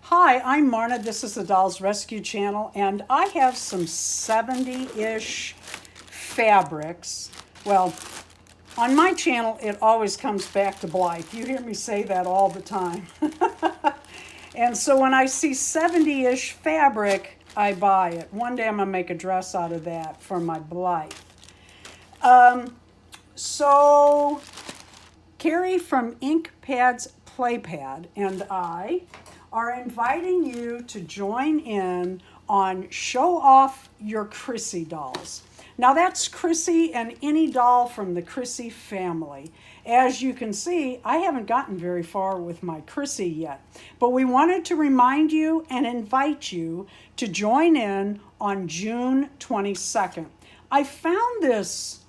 Hi, I'm Marna. This is the Dolls Rescue Channel, and I have some 70-ish fabrics. Well, on my channel, it always comes back to Blythe. You hear me say that all the time. And so when I see 70-ish fabric, I buy it. One day I'm going to make a dress out of that for my Blythe. So Carrie from Inkpad's Playpad and I are inviting you to join in on Show Off Your CRISSY dolls. Now that's CRISSY and any doll from the CRISSY family. As you can see, I haven't gotten very far with my CRISSY yet, but we wanted to remind you and invite you to join in on June 22nd. I found this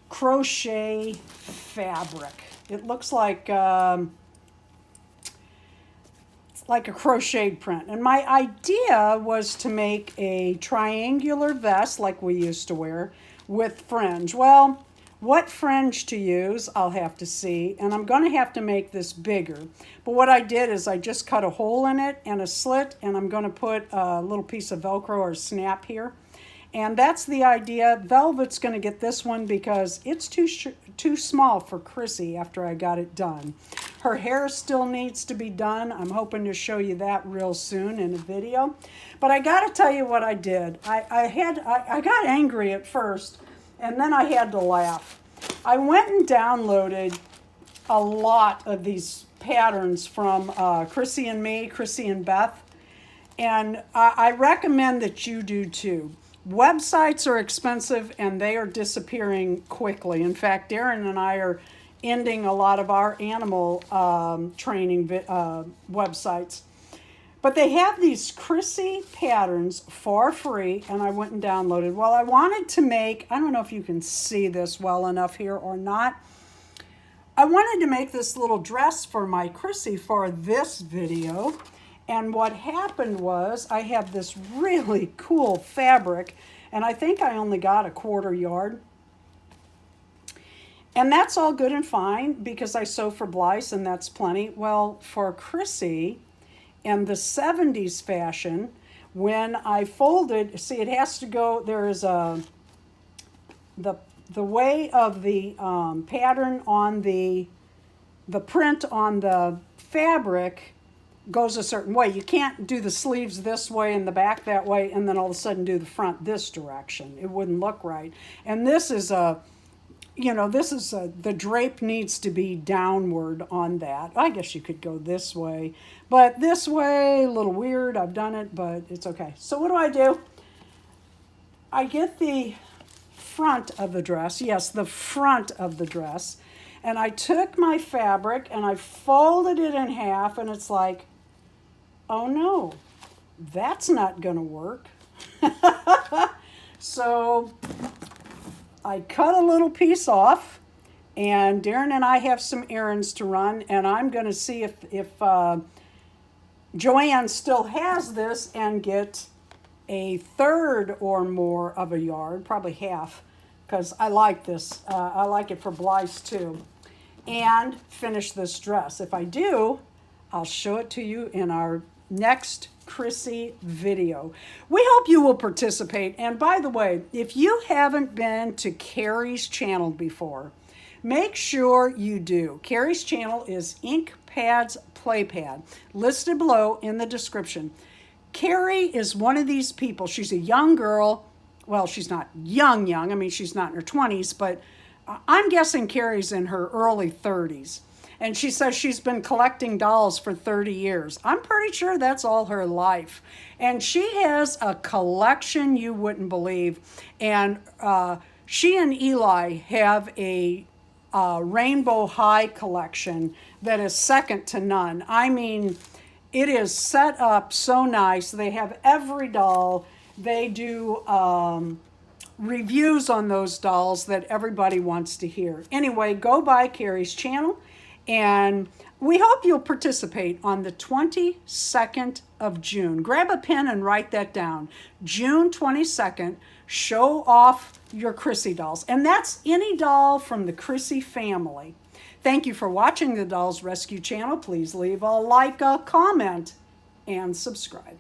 crochet fabric. It looks like a crocheted print. And my idea was to make a triangular vest like we used to wear with fringe. Well, what fringe to use, I'll have to see. And I'm going to have to make this bigger. But what I did is I just cut a hole in it and a slit, and I'm going to put a little piece of Velcro or snap here. And that's the idea. Velvet's going to get this one because it's too small for CRISSY after I got it done. Her hair still needs to be done. I'm hoping to show you that real soon in a video. But I got to tell you what I did. I got angry at first, and then I had to laugh. I went and downloaded a lot of these patterns from CRISSY and me, CRISSY and Beth. And I recommend that you do too. Websites are expensive and they are disappearing quickly. In fact, Darren and I are ending a lot of our animal training websites. But they have these CRISSY patterns for free, and I went and downloaded. Well, I wanted to make, I don't know if you can see this well enough here or not. I wanted to make this little dress for my CRISSY for this video. And what happened was I have this really cool fabric, and I think I only got a 1/4 yard. And that's all good and fine because I sew for Blythe, and that's plenty. Well, for CRISSY and the 70s fashion, when I folded, see, it has to go, there is the way of the pattern on the print on the fabric goes a certain way. You can't do the sleeves this way and the back that way and then all of a sudden do the front this direction. It wouldn't look right. And this is the drape needs to be downward on that. I guess you could go this way, but this way, a little weird. I've done it, but it's okay. So what do? I get the front of the dress. Yes, the front of the dress. And I took my fabric and I folded it in half, and it's like, oh no, that's not gonna work. So I cut a little piece off, and Darren and I have some errands to run, and I'm gonna see if Joanne still has this and get a 1/3 or more of a yard, probably half, because I like this. I like it for Blythe too. And finish this dress. If I do, I'll show it to you in our next CRISSY video. We hope you will participate. And by the way, if you haven't been to Carrie's channel before, make sure you do. Carrie's channel is Inkpad's Playpad, listed below in the description. Carrie is one of these people. She's a young girl. Well, she's not young. I mean, she's not in her 20s, but I'm guessing Carrie's in her early 30s. And she says she's been collecting dolls for 30 years. I'm pretty sure that's all her life. And she has a collection you wouldn't believe. And she and Eli have a Rainbow High collection that is second to none. I mean, it is set up so nice. They have every doll. They do reviews on those dolls that everybody wants to hear. Anyway, go by Carrie's channel, and we hope you'll participate on the 22nd of June. Grab a pen and write that down. June 22nd, show off your CRISSY dolls. And that's any doll from the CRISSY family. Thank you for watching the Dolls Rescue channel. Please leave a like, a comment, and subscribe.